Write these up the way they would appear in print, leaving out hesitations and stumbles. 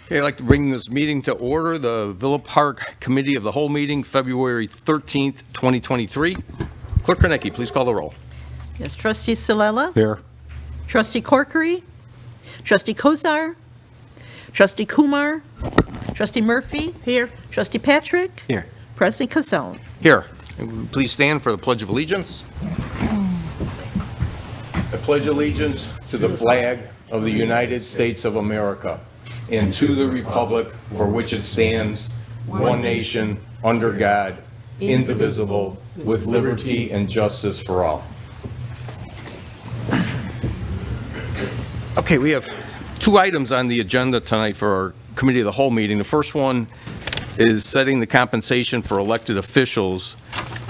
Okay, I'd like to bring this meeting to order, the Villa Park Committee of the Whole meeting, February 13th, 2023. Clerk Kornecki, please call the roll. Yes, Trustee Salela. Here. Trustee Corkery. Trustee Kozar. Trustee Kumar. Trustee Murphy. Here. Trustee Patrick. Here. President Casone. Here. Please stand for the Pledge of Allegiance. I pledge allegiance to the flag of the United States of America and to the republic for which it stands, one nation, under God, indivisible, with liberty and justice for all. Okay, we have two items on the agenda tonight for our Committee of the Whole meeting. The first one is setting the compensation for elected officials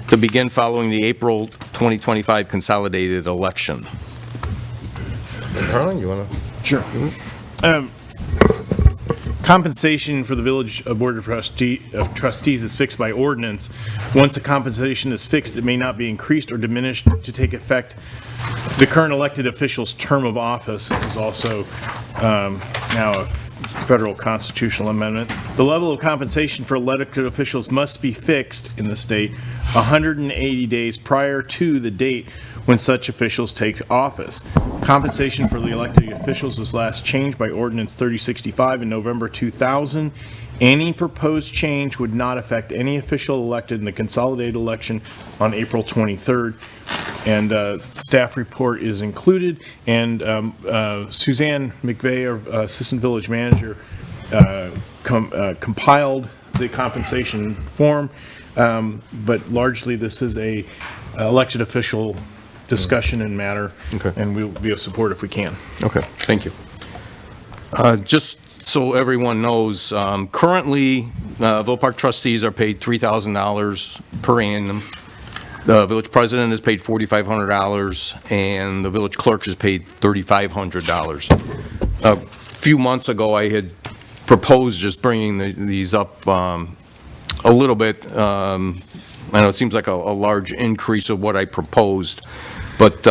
to begin following the April 2025 consolidated election. Harlan, you want to? Sure. Compensation for the Village Board of Trustees is fixed by ordinance. Once a compensation is fixed, it may not be increased or diminished to take effect the current elected official's term of office. This is also now a federal constitutional amendment. The level of compensation for elected officials must be fixed in the state 180 days prior to the date when such officials take office. Compensation for the elected officials was last changed by Ordinance 3065 in November 2000. Any proposed change would not affect any official elected in the consolidated election on April 23rd. And staff report is included. And Suzanne McVeigh, our Assistant Village Manager, compiled the compensation form. But largely, this is a elected official discussion and matter, Okay. and we'll be of support if we can. Okay, thank you. Just so everyone knows, currently, Villa Park trustees are paid $3,000 per annum. The village president is paid $4,500, and the village clerk is paid $3,500. A few months ago, I had proposed just bringing these up a little bit. I know it seems like a large increase of what I proposed, but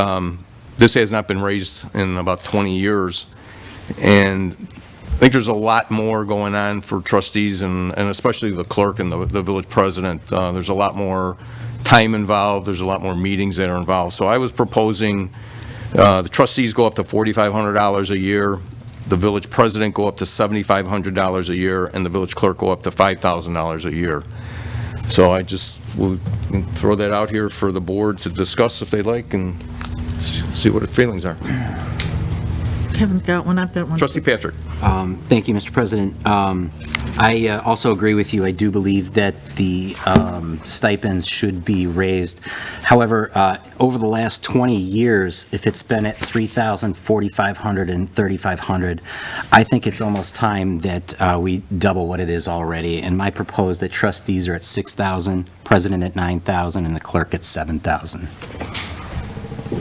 this has not been raised in about 20 years. And I think there's a lot more going on for trustees and especially the clerk and the village president. There's a lot more time involved. There's a lot more meetings that are involved. So I was proposing the trustees go up to $4,500 a year, the village president go up to $7,500 a year, and the village clerk go up to $5,000 a year. So I just will throw that out here for the board to discuss if they'd like and see what its feelings are. Kevin's got one, I've got one. Trustee Patrick. Thank you, Mr. President. I also agree with you. I do believe that the stipends should be raised. However, over the last 20 years, if it's been at $3,000, $4,500, and $3,500, I think it's almost time that we double what it is already. And my propose that trustees are at $6,000, president at $9,000, and the clerk at $7,000.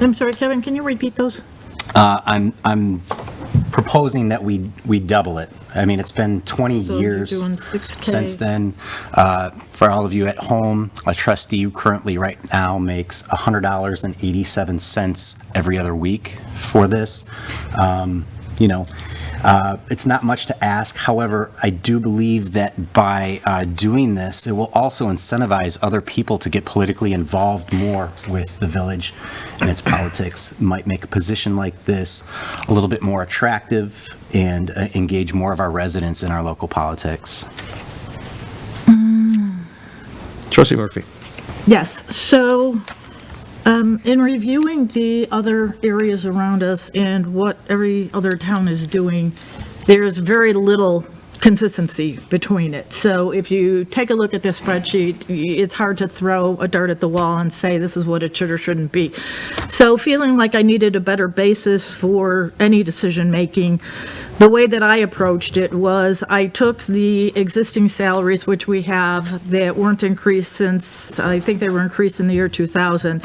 I'm sorry, Kevin, can you repeat those? I'm proposing that we double it. I mean, it's been 20 So years you're doing 6K. since then. For all of you at home, a trustee currently right now makes $100.87 every other week for this. It's not much to ask. However, I do believe that by doing this, it will also incentivize other people to get politically involved more with the village and its politics. Might make a position like this a little bit more attractive and engage more of our residents in our local politics. Trustee Murphy. Yes, so in reviewing the other areas around us and what every other town is doing, there's very little consistency between it. So if you take a look at this spreadsheet, it's hard to throw a dart at the wall and say this is what it should or shouldn't be. So feeling like I needed a better basis for any decision making, the way that I approached it was I took the existing salaries, which we have, that weren't increased since, I think they were increased in the year 2000,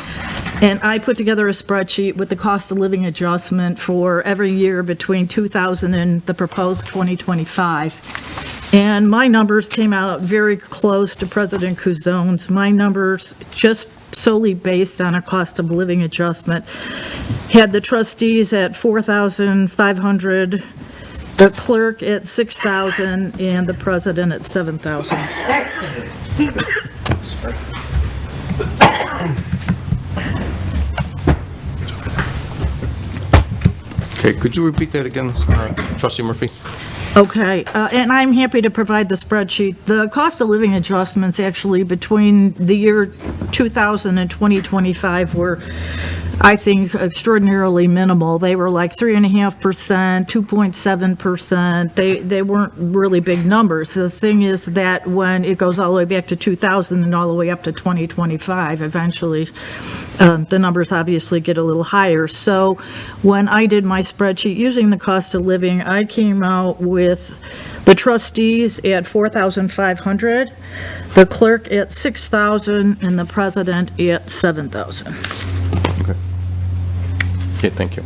and I put together a spreadsheet with the cost of living adjustment for every year between 2000 and the proposed 2025. And my numbers came out very close to President Cuzone's. My numbers, just solely based on a cost of living adjustment, had the trustees at $4,500 the clerk at $6,000, and the president at $7,000. Okay, could you repeat that again, trustee Murphy? Okay, and I'm happy to provide the spreadsheet. The cost of living adjustments actually between the year 2000 and 2025 were, I think, extraordinarily minimal. They were like 3.5%, 2.7%. They weren't really big numbers. The thing is that when it goes all the way back to 2000 and all the way up to 2025, eventually, the numbers obviously get a little higher. So when I did my spreadsheet using the cost of living, I came out with the trustees at $4,500, the clerk at $6,000, and the president at $7,000. Okay, thank you.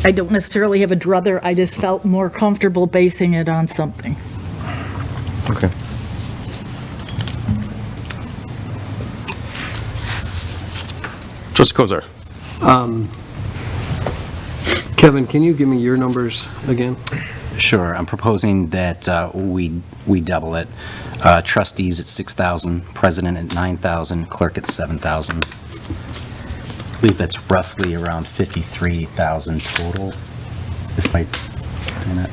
I don't necessarily have a druther, I just felt more comfortable basing it on something. Okay. Trustee Kozar. Kevin, can you give me your numbers again? Sure, I'm proposing that we double it. Trustees at 6,000, president at 9,000, clerk at 7,000. I believe that's roughly around 53,000 total, if I do that.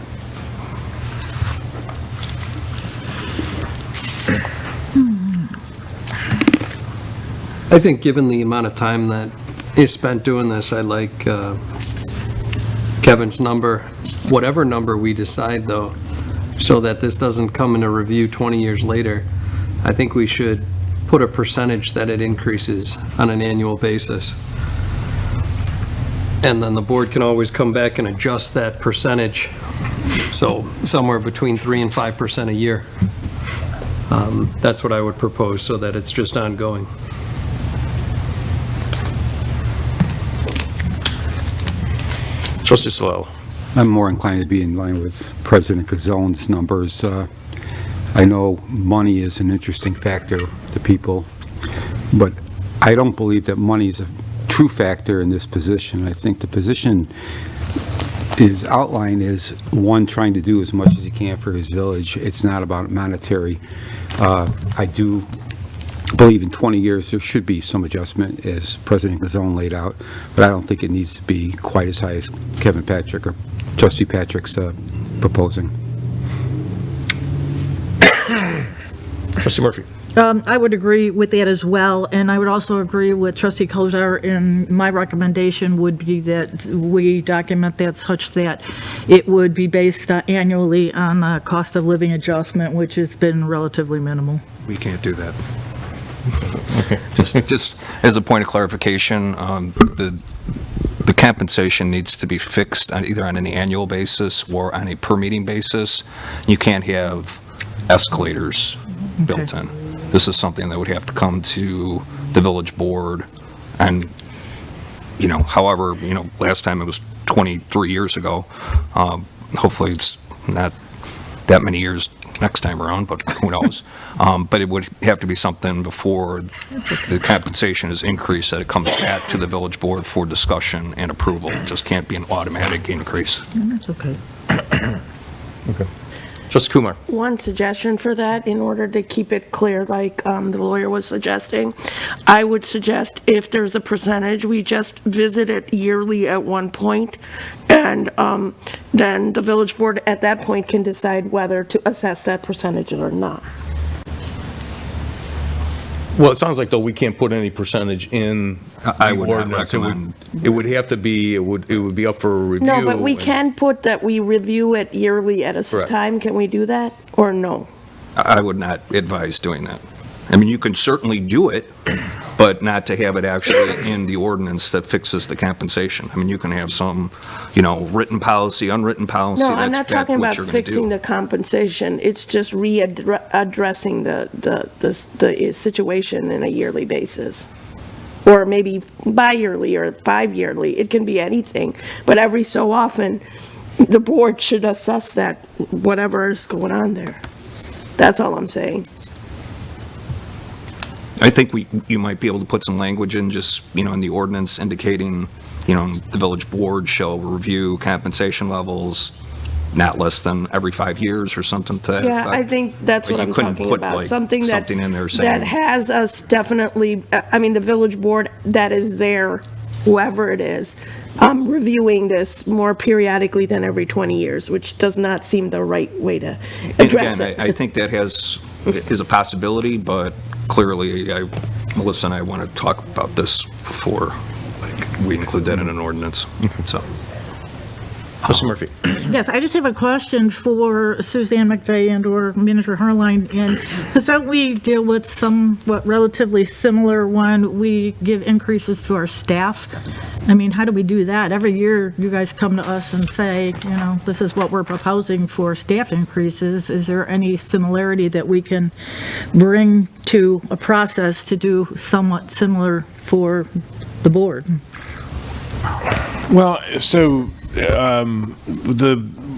I think given the amount of time that is spent doing this, I like Kevin's number, whatever number we decide though, so that this doesn't come in a review 20 years later. I think we should put a percentage that it increases on an annual basis. And then the board can always come back and adjust that percentage. So somewhere between 3 and 5% a year. That's what I would propose, so that it's just ongoing. Trustee Solella. I'm more inclined to be in line with President Gazone's numbers. I know money is an interesting factor to people, but I don't believe that money is a true factor in this position. I think the position is outlined as one trying to do as much as he can for his village. It's not about monetary. I do believe in 20 years there should be some adjustment, as President Gazone laid out, but I don't think it needs to be quite as high as Kevin Patrick or Trustee Patrick's proposing. Trustee Murphy. I would agree with that as well, and I would also agree with Trustee Kozar, and my recommendation would be that we document that such that it would be based annually on the cost of living adjustment, which has been relatively minimal. We can't do that. Just as a point of clarification, the compensation needs to be fixed on either on an annual basis or on a per meeting basis. You can't have escalators built in. This is something that would have to come to the village board, and, however, last time it was 23 years ago. Hopefully it's not that many years next time around, but who knows? But it would have to be something before the compensation is increased, that it comes back to the village board for discussion and approval. It just can't be an automatic increase. That's okay. Okay. Trustee Kumar. One suggestion for that, in order to keep it clear, like the lawyer was suggesting, I would suggest if there's a percentage, we just visit it yearly at one point, and then the village board at that point can decide whether to assess that percentage or not. Well, it sounds like, though, we can't put any percentage in I the would not ordinance. recommend. It would have to be, it would be up for a review. No, but we and- can put that we review it yearly at a Correct. time. Can we do that, or no? I would not advise doing that. I mean, you can certainly do it, but not to have it actually in the ordinance that fixes the compensation. I mean, you can have some, written policy, unwritten policy. No, I'm that's not talking what about you're gonna fixing do. the compensation. It's just addressing the situation in a yearly basis. Or maybe bi-yearly or 5-yearly. It can be anything. But every so often, the board should assess that, whatever is going on there. That's all I'm saying. I think you might be able to put some language in just, in the ordinance indicating, the village board shall review compensation levels not less than every 5 years or something to that Yeah, I effect. think that's But what you I'm couldn't talking put, about. like, Something that, something in there saying- that has us definitely, I mean, the village board that is there, whoever it is, reviewing this more periodically than every 20 years, which does not seem the right way to And address again, it. I think that is a possibility, but clearly, Melissa and I want to talk about this before we include that in an ordinance, so. Trustee Murphy. Yes, I just have a question for Suzanne McVeigh and/or Manager Harline, and because don't we deal with somewhat relatively similar when we give increases to our staff? I mean, how do we do that? Every year, you guys come to us and say, you know, this is what we're proposing for staff increases. Is there any similarity that we can bring to a process to do somewhat similar for the board? Well, so,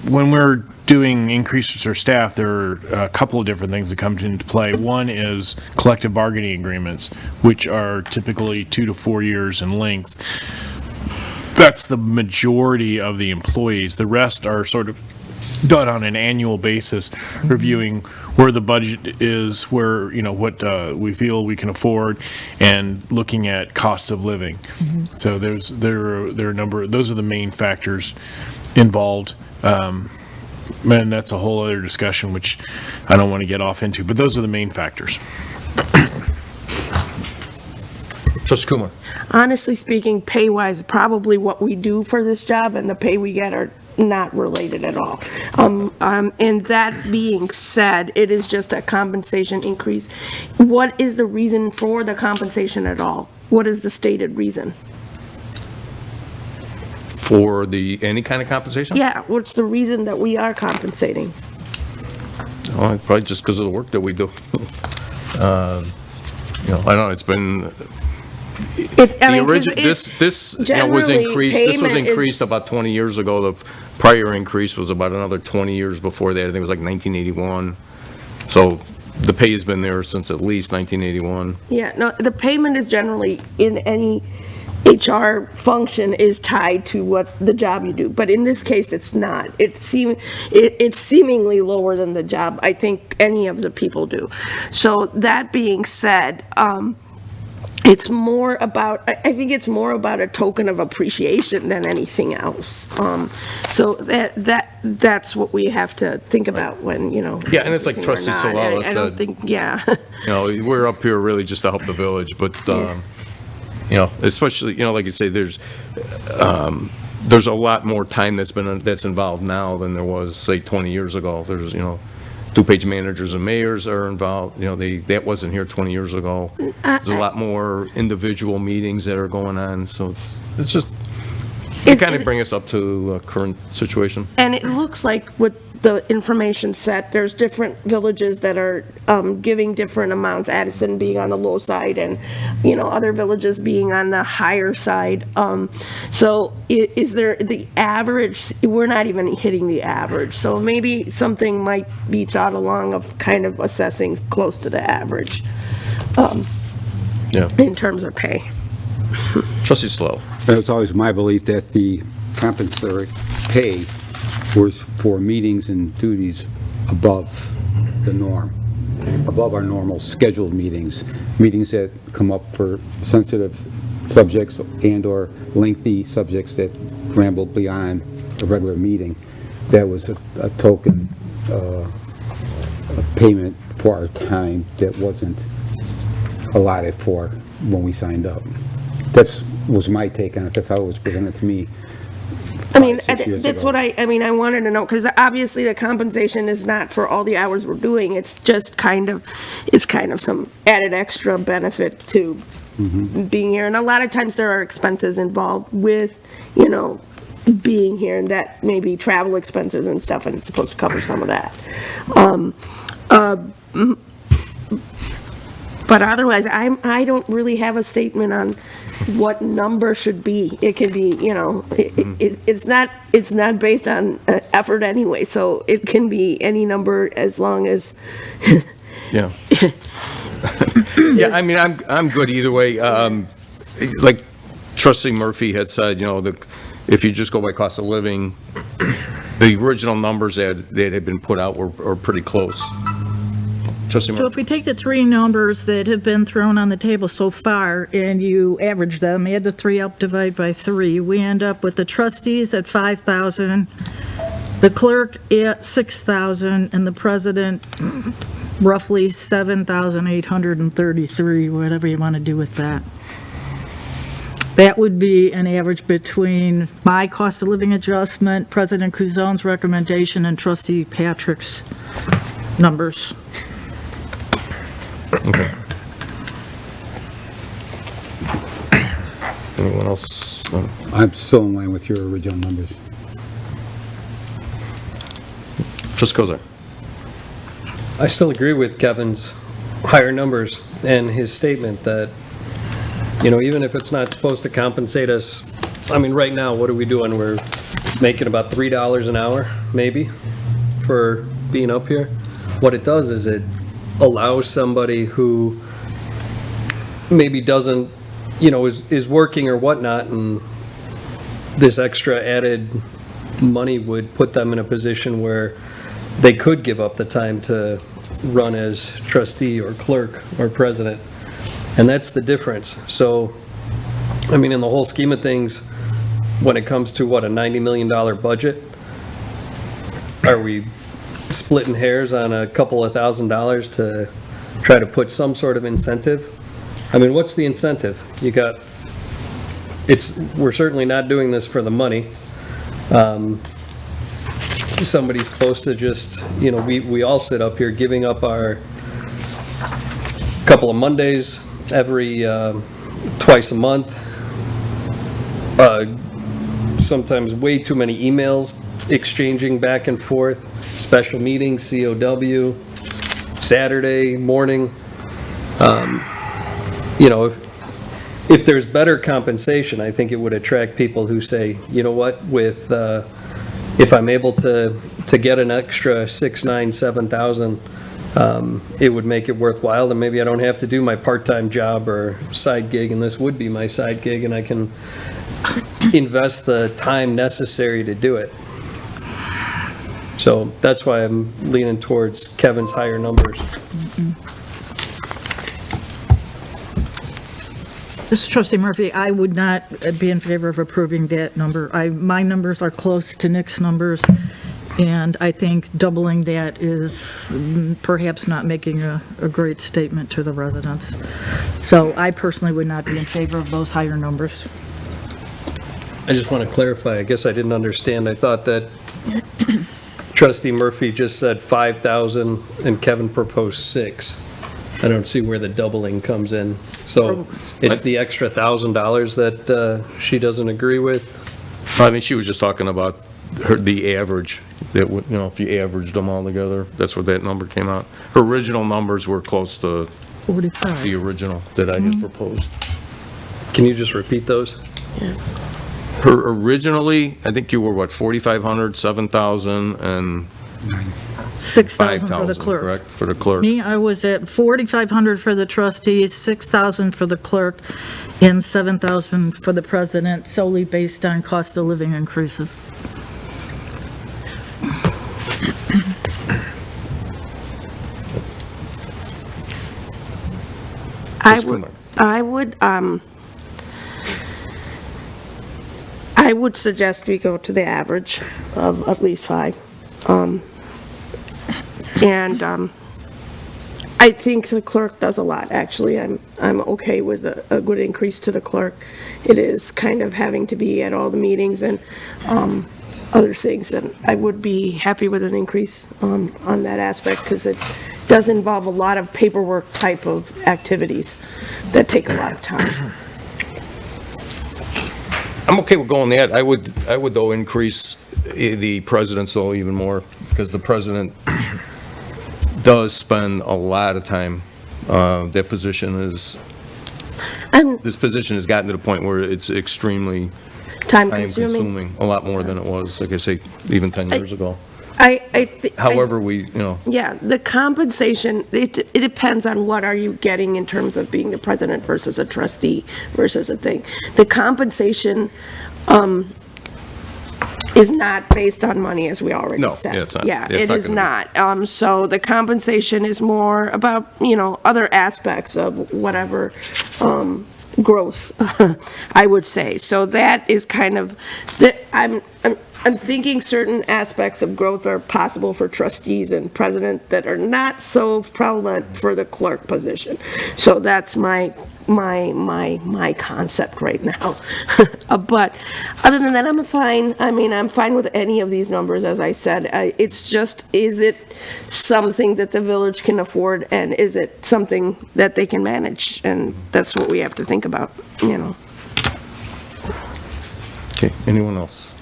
when we're doing increases for staff, there are a couple of different things that come into play. One is collective bargaining agreements, which are typically 2 to 4 years in length. That's the majority of the employees. The rest are sort of done on an annual basis, reviewing where the budget is, where, you know, what we feel we can afford, and looking at cost of living. So there are a number, those are the main factors involved. And that's a whole other discussion, which I don't want to get off into, but those are the main factors. Trustee Kumar. Honestly speaking, pay-wise, probably what we do for this job and the pay we get are not related at all. And that being said, it is just a compensation increase. What is the reason for the compensation at all? What is the stated reason? For any kind of compensation? Yeah, what's the reason that we are compensating? Well, probably just because of the work that we do. You know, I don't know, it's been, I mean, 'cause this you know, was generally, increased, this was payment is- increased about 20 years ago. The prior increase was about another 20 years before that. I think it was like 1981. So the pay has been there since at least 1981. Yeah, no, the payment is generally in any HR function is tied to what the job you do, but in this case, it's not. It's seemingly lower than the job I think any of the people do. So that being said, it's more about, I think it's more about a token of appreciation than anything else. So that's what we have to think about when, you know. Yeah, and it's like increasing or Trustee not. Solala I don't said. think, yeah. You know, we're up here really just to help the village, but, you know, especially, you know, like you say, there's a lot more time that's involved now than there was, say, 20 years ago. There's, you know, two-page managers and mayors are involved, you know, that wasn't here 20 years ago. There's a lot more individual meetings that are going on, so it's just, it kind of bring us up to a current situation. And it looks like with the information set, there's different villages that are giving different amounts, Addison being on the low side and, you know, other villages being on the higher side. So is there the average, we're not even hitting the average, so maybe something might be thought along of kind of assessing close to the average Yeah. in terms of pay. Trustee Slow. It was always my belief that the compensatory pay was for meetings and duties above the norm, above our normal scheduled meetings, meetings that come up for sensitive subjects and/or lengthy subjects that ramble beyond a regular meeting. That was a token payment for our time that wasn't allotted for when we signed up. That was my take on it. That's how it was presented to me. I mean, 6 years that's ago. what I mean, I wanted to know, because obviously the compensation is not for all the hours we're doing, it's just kind of some added extra benefit to being here, and a lot of times there are expenses involved with, you know, being here, and that may be travel expenses and stuff, and it's supposed to cover some of that. But otherwise, I don't really have a statement on what number should be. It can be, you know, it's not based on effort anyway, so it can be any number as long as. Yeah. Yeah, I mean, I'm good either way. Like Trustee Murphy had said, you know, if you just go by cost of living, the original numbers that had been put out were pretty close. Trustee So Murphy? if we take the three numbers that have been thrown on the table so far, and you average them, add the three up, divide by 3, we end up with the trustees at 5,000, the clerk at 6,000, and the president roughly 7,833, whatever you want to do with that. That would be an average between my cost of living adjustment, President Cuzone's recommendation, and Trustee Patrick's numbers. Okay. Anyone else? No? I'm still in line with your original numbers. Just goes there. I still agree with Kevin's higher numbers and his statement that, even if it's not supposed to compensate us, I mean, right now, what are we doing? We're making about $3 an hour, maybe, for being up here. What it does is it allows somebody who maybe doesn't, is working or whatnot, and this extra added money would put them in a position where they could give up the time to run as trustee or clerk or president. And that's the difference. So, I mean, in the whole scheme of things, when it comes to a $90 million budget, are we splitting hairs on a couple of $1,000s to try to put some sort of incentive? I mean, what's the incentive? We're certainly not doing this for the money. Somebody's supposed to just, we all sit up here giving up our couple of Mondays every twice a month. Sometimes way too many emails exchanging back and forth, special meetings, COW, Saturday morning. If there's better compensation, I think it would attract people who say, you know what, if I'm able to get an extra 6, 9, 7,000, it would make it worthwhile, and maybe I don't have to do my part-time job or side gig, and this would be my side gig, and I can invest the time necessary to do it. So that's why I'm leaning towards Kevin's higher numbers. This is Trustee Murphy. I would not be in favor of approving that number. My numbers are close to Nick's numbers, and I think doubling that is perhaps not making a great statement to the residents. So I personally would not be in favor of those higher numbers. I just want to clarify, I guess I didn't understand. I thought that Trustee Murphy just said 5,000 and Kevin proposed 6. I don't see where the doubling comes in. So it's the extra $1,000 that she doesn't agree with? I mean, she was just talking about the average, that would, if you averaged them all together, that's what that number came out. Her original numbers were close to 45. the original that I had proposed. Can you just repeat those? Her originally, I think you were 4,500, 7,000, and 6,000 for the 5,000, clerk. correct, for the clerk. Me, I was at 4,500 for the trustees, 6,000 for the clerk, and 7,000 for the president, solely based on cost of living increases. I would suggest we go to the average of at least 5. I think the clerk does a lot, actually. I'm okay with a good increase to the clerk. It is kind of having to be at all the meetings and other things, and I would be happy with an increase on that aspect, because it does involve a lot of paperwork type of activities that take a lot of time. I'm okay with going that. I would though increase the president's though even more, because the president does spend a lot of time. That position is, this position has gotten to the point where it's extremely Time time consuming. consuming, a lot more than it was, like I say, even 10 years ago. However, However, yeah, the compensation, it depends on what are you getting in terms of being the president versus a trustee versus a thing. The compensation is not based on money, as we already No, said. yeah, it's not. Yeah, It's it not is gonna not. So the compensation is more about, other aspects of whatever, growth, I would say. So that is kind of, I'm thinking certain aspects of growth are possible for trustees and president that are not so prevalent for the clerk position. So that's my concept right now. But other than that, I'm fine. I mean, I'm fine with any of these numbers, as I said. It's just, is it something that the village can afford, and is it something that they can manage? And that's what we have to think about, Okay, anyone else?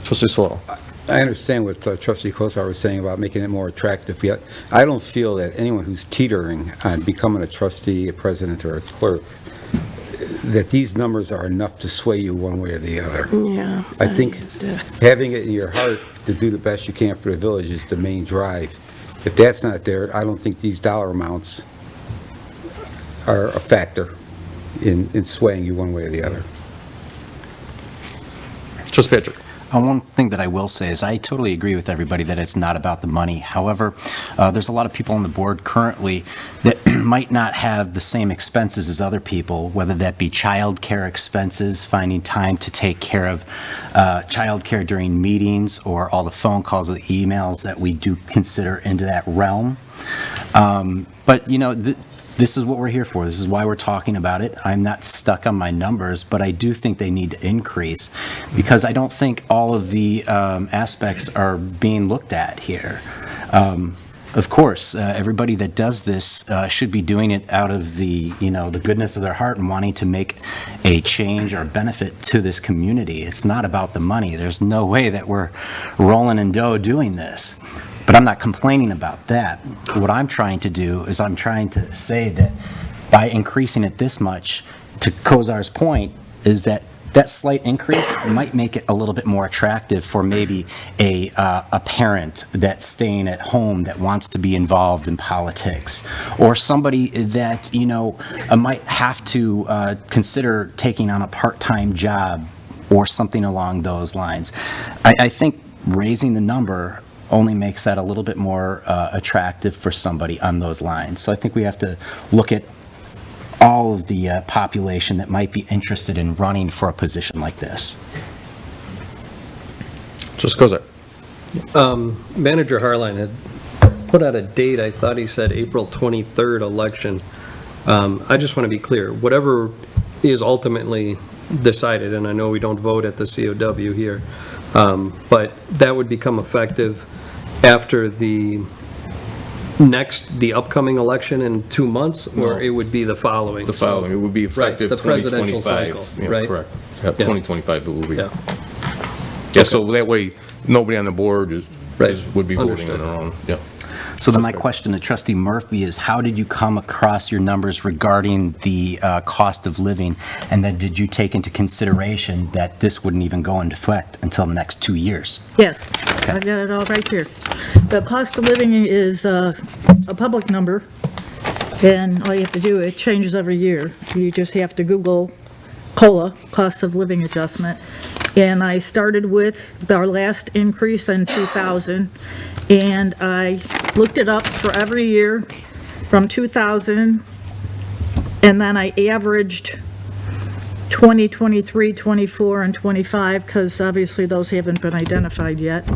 Trustee Slow. I understand what Trustee Kosar was saying about making it more attractive, yet I don't feel that anyone who's teetering on becoming a trustee, a president, or a clerk, that these numbers are enough to sway you one way or the other. Yeah. I think having it in your heart to do the best you can for the village is the main drive. If that's not there, I don't think these dollar amounts are a factor in swaying you one way or the other. Trustee Patrick. One thing that I will say is I totally agree with everybody that it's not about the money. However, there's a lot of people on the board currently that might not have the same expenses as other people, whether that be child care expenses, finding time to take care of child care during meetings, or all the phone calls or the emails that we do consider into that realm. But, this is what we're here for. This is why we're talking about it. I'm not stuck on my numbers, but I do think they need to increase, because I don't think all of the aspects are being looked at here. Of course, everybody that does this should be doing it out of the goodness of their heart and wanting to make a change or benefit to this community. It's not about the money. There's no way that we're rolling in dough doing this. But I'm not complaining about that. What I'm trying to do is I'm trying to say that by increasing it this much, to Kozar's point, is that slight increase might make it a little bit more attractive for maybe a parent that's staying at home that wants to be involved in politics, or somebody that, might have to consider taking on a part-time job or something along those lines. I think raising the number only makes that a little bit more attractive for somebody on those lines. So I think we have to look at all of the population that might be interested in running for a position like this. Trustee Kozar. Manager Harline had put out a date, I thought he said April 23rd election. I just want to be clear, whatever is ultimately decided, and I know we don't vote at the COW here, but that would become effective after the upcoming election in 2 months, or No. it would be the following? The following, it would be effective the presidential 2025. cycle, Yeah, right? correct. Yeah, 2025 it will be. Yeah. Yeah, so that way, nobody on the board Right. would be voting on Understood. their own. Yeah. So then my question to Trustee Murphy is, how did you come across your numbers regarding the cost of living? And then did you take into consideration that this wouldn't even go into effect until the next 2 years? Yes, I've got it all right here. The cost of living is a public number, and all you have to do, it changes every year. You just have to Google COLA, cost of living adjustment. And I started with our last increase in 2000, and I looked it up for every year from 2000, and then I averaged 20, 23, 24, and 25, because obviously those haven't been identified yet.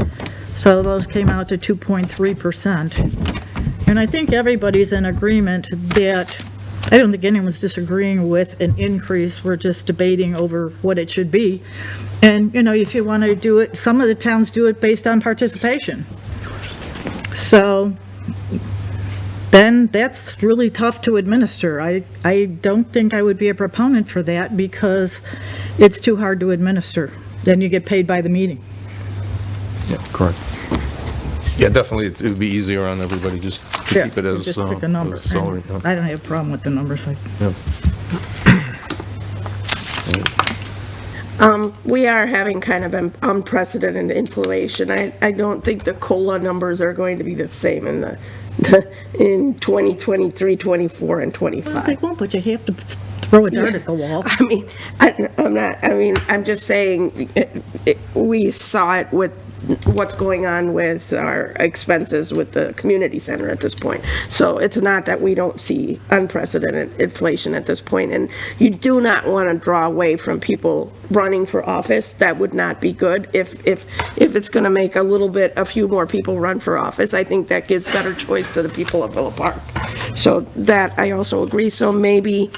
So those came out to 2.3%. And I think everybody's in agreement that, I don't think anyone's disagreeing with an increase. We're just debating over what it should be. And, if you want to do it, some of the towns do it based on participation. So then that's really tough to administer. I don't think I would be a proponent for that, because it's too hard to administer. Then you get paid by the meeting. Yeah, correct. Yeah, definitely, it would be easier on everybody just to Yeah, keep it as just pick a number. as salary. And I don't have a problem with the numbers. Yeah. We are having kind of an unprecedented inflation. I don't think the COLA numbers are going to be the same in 2023, 24, and They 25. won't, but you have to throw a dart at the wall. I mean, I'm just saying, we saw it with what's going on with our expenses with the community center at this point. So it's not that we don't see unprecedented inflation at this point, and you do not want to draw away from people running for office. That would not be good. If it's going to make a few more people run for office, I think that gives better choice to the people of Villa Park. So that I also agree. So maybe,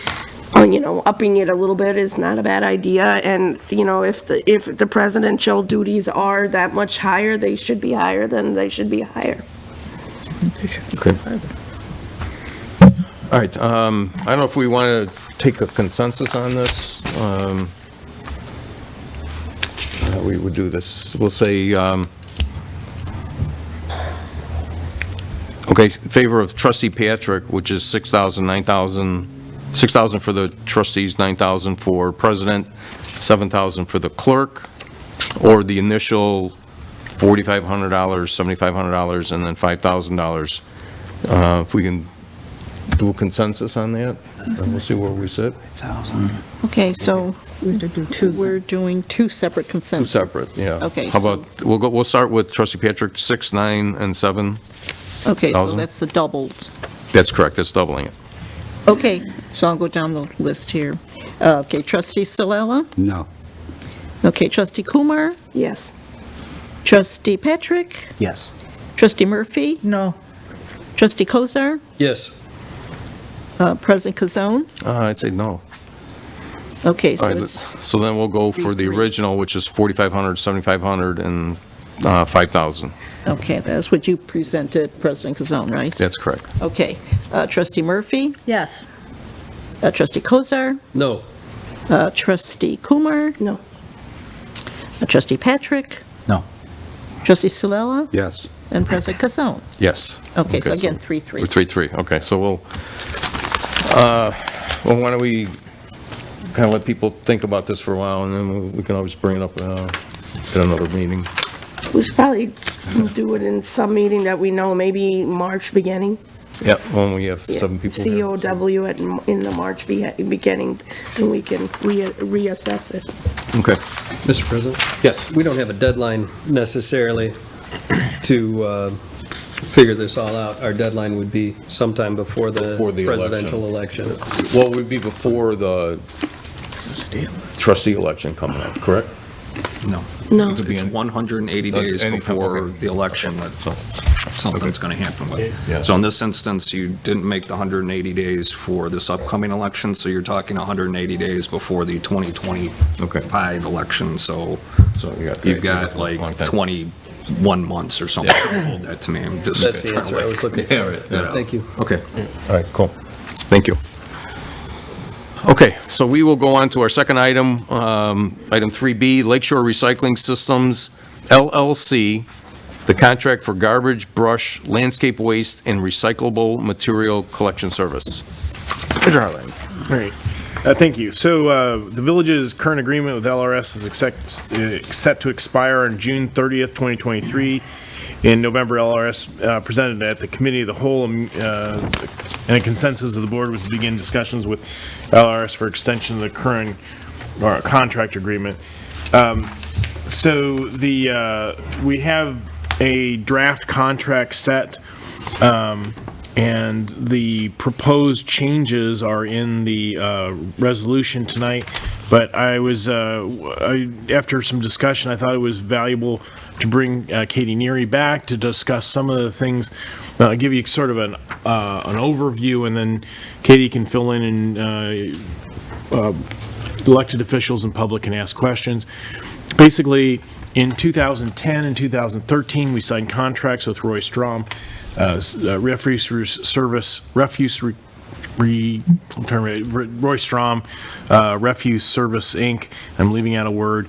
upping it a little bit is not a bad idea. And, if the presidential duties are that much higher, they should be higher, then they should be higher. Okay. All right, I don't know if we want to take a consensus on this. We would do this, we'll say, okay, in favor of trustee Patrick, which is 6,000, 9,000, 6,000 for the trustees, 9,000 for president, 7,000 for the clerk, or the initial $4,500, $7,500, and then $5,000. If we can do a consensus on that, and we'll see where we sit. Okay, so We have to do two. we're doing two separate Two consensus. separate, yeah. Okay, How so- about, we'll start with trustee Patrick, 6, 9, and 7. Okay, so 1,000. that's the doubled. That's correct, that's doubling it. Okay, so I'll go down the list here. Okay, trustee Solella? No. Okay, trustee Kumar? Yes. Trustee Patrick? Yes. Trustee Murphy? No, Trustee Kozar? Yes. President Kazone? I'd say no. Okay, All so right, it's, so then we'll go for the 3-3. original, which is 4,500, 7,500, and 5,000. okay, that's what you presented, President Kazone, right? That's correct. Okay, trustee Murphy? yes, Trustee Kozar? No. Trustee Kumar? No. Trustee Patrick? No. Trustee Solella? Yes. And President Kazone? Yes. Okay, so again, 3-3. We're 3-3, okay, so we'll, why don't we kind of let people think about this for a while, and then we can always bring it up at another meeting. We should probably do it in some meeting that we know, maybe March beginning. Yeah, when we have Yeah. 7 people here. COW in the March beginning, and we can reassess it. Okay, Mr. President? yes. We don't have a deadline necessarily to figure this all out. Our deadline would be sometime before the Before the election. presidential election. Well, it would be before the trustee election coming up, correct? No. No. It would be 180 days Any time, before okay. the election that something's going to happen with. Yeah. So in this instance, you didn't make the 180 days for this upcoming election, so you're talking 180 days before the 2025 election, so So you've got long like time. 21 months or something. Hold that to me. I'm just That's the trying to answer I was looking Yeah, for. right, yeah. Thank you. Okay, all right, cool. Thank you. Okay, so we will go on to our second item, item 3B, Lakeshore Recycling Systems LLC, the contract for garbage, brush, landscape waste, and recyclable material collection service. Mr. Harlan. Great. Thank you. So the village's current agreement with LRS is set to expire on June 30th, 2023. In November, LRS presented at the Committee of the Whole, and a consensus of the board was to begin discussions with LRS for extension of the current contract agreement. So we have a draft contract set, and the proposed changes are in the resolution tonight. But after some discussion, I thought it was valuable to bring Katie Neary back to discuss some of the things. I'll give you sort of an overview, and then Katie can fill in, and elected officials and public can ask questions. Basically, in 2010 and 2013, we signed contracts with Roy Strom, Roy Strom, Refuse Service, Inc. I'm leaving out a word.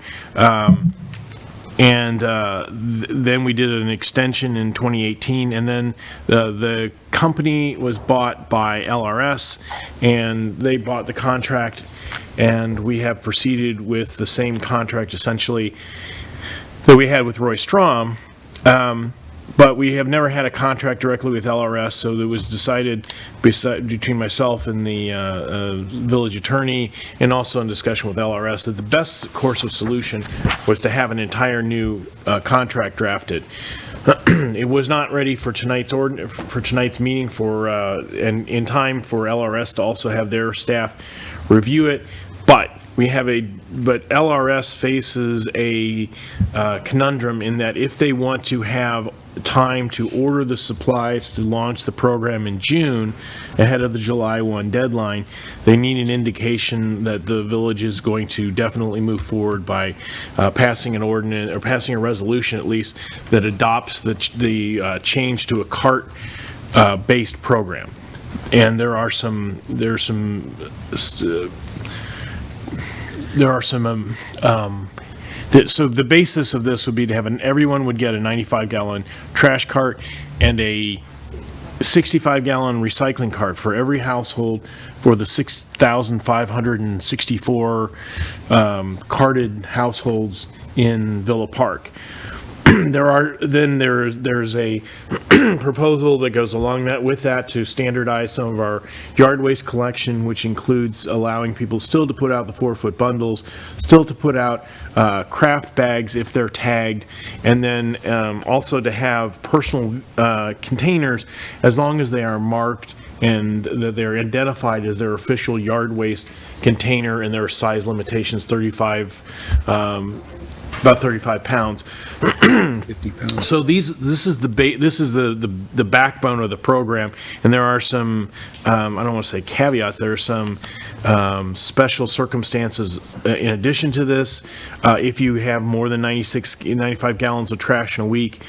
Then we did an extension in 2018, and then the company was bought by LRS, and they bought the contract, and we have proceeded with the same contract essentially that we had with Roy Strom. But we have never had a contract directly with LRS, so it was decided between myself and the village attorney, and also in discussion with LRS, that the best course of solution was to have an entire new contract drafted. It was not ready for tonight's meeting and in time for LRS to also have their staff review it, but LRS faces a conundrum in that if they want to have time to order the supplies to launch the program in June ahead of the July 1 deadline, they need an indication that the village is going to definitely move forward by passing an ordinance, or passing a resolution at least, that adopts the change to a cart based program. And so the basis of this would be to have everyone would get a 95-gallon trash cart and a 65-gallon recycling cart for every household for the 6,564 carted households in Villa Park. There's a proposal that goes along with that to standardize some of our yard waste collection, which includes allowing people still to put out the 4-foot bundles, still to put out craft bags if they're tagged, and then also to have personal containers as long as they are marked and that they're identified as their official yard waste container, and there are size limitations, about 35 pounds. 50 pounds. So this is the backbone of the program, and there are some I don't want to say caveats. There are some special circumstances in addition to this. If you have more than 95 gallons of trash in a week,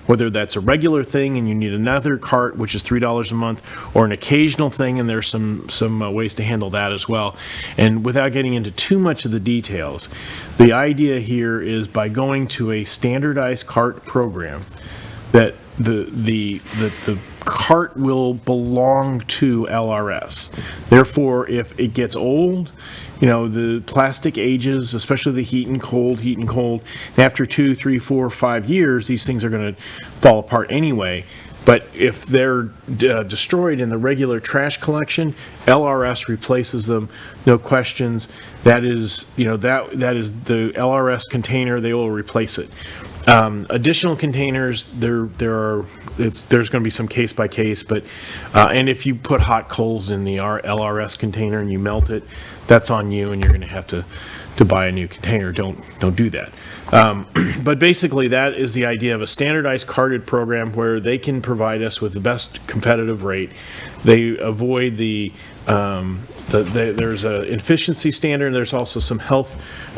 whether that's a regular thing and you need another cart, which is $3 a month, or an occasional thing, and there's some ways to handle that as well. And without getting into too much of the details, the idea here is by going to a standardized cart program, that the cart will belong to LRS. Therefore, if it gets old, the plastic ages, especially the heat and cold, and after 2, 3, 4, 5 years, these things are going to fall apart anyway. But if they're destroyed in the regular trash collection, LRS replaces them, no questions. That is the LRS container. They will replace it. Additional containers, there's going to be some case by case, but and if you put hot coals in the LRS container and you melt it, that's on you, and you're going to have to buy a new container. Don't do that. But basically, that is the idea of a standardized carted program where they can provide us with the best competitive rate. They avoid there's an efficiency standard, and there's also some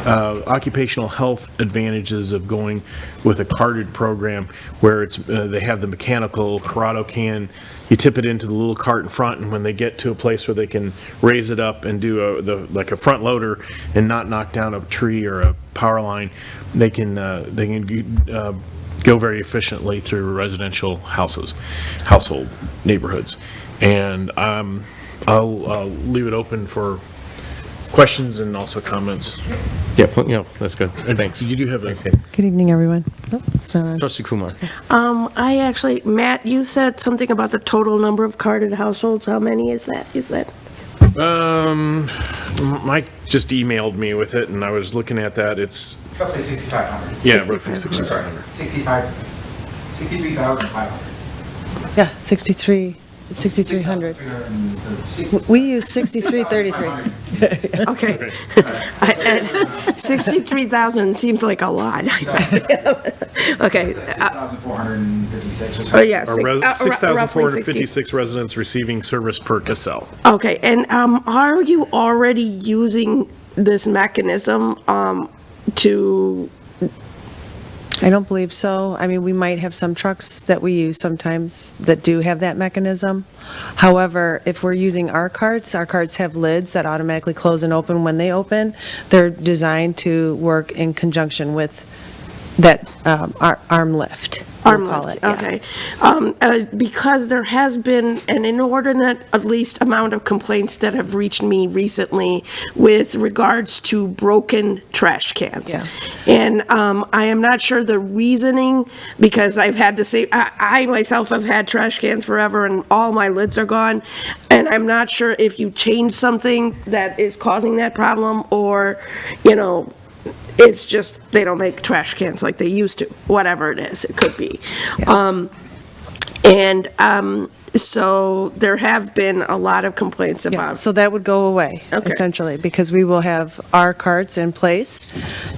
occupational health advantages of going with a carted program where they have the mechanical Corrado can. You tip it into the little cart in front, and when they get to a place where they can raise it up and do like a front loader and not knock down a tree or a power line, they can go very efficiently through residential household neighborhoods. And I'll leave it open for questions and also comments. Yeah, that's good. Thanks. You do have a... Good evening, everyone. Oh, it's not on. Trustee Kumar. Matt, you said something about the total number of carded households. How many is that? Mike just emailed me with it, and I was looking at that. It's roughly 6,500. Yeah, roughly 6,500. 63,500. Yeah, 6,300. We use 6333. Okay. 63,000 seems like a lot. Okay. 6,456 or so. Oh, yeah. 6,456 residents receiving service per Cassell. Okay, and are you already using this mechanism to... I don't believe so. I mean, we might have some trucks that we use sometimes that do have that mechanism. However, if we're using our carts have lids that automatically close and open when they open. They're designed to work in conjunction with arm lift, we'll Arm call lift, it, yeah. okay. Because there has been an inordinate, at least, amount of complaints that have reached me recently with regards to broken trash cans. Yeah. And I am not sure the reasoning, because I've had the same, I myself have had trash cans forever and all my lids are gone. And I'm not sure if you change something that is causing that problem, or, you know, it's just, they don't make trash cans like they used to, whatever it is, it could be. So there have been a lot of complaints Yeah, about. so that would go away, Okay. essentially, because we will have our carts in place,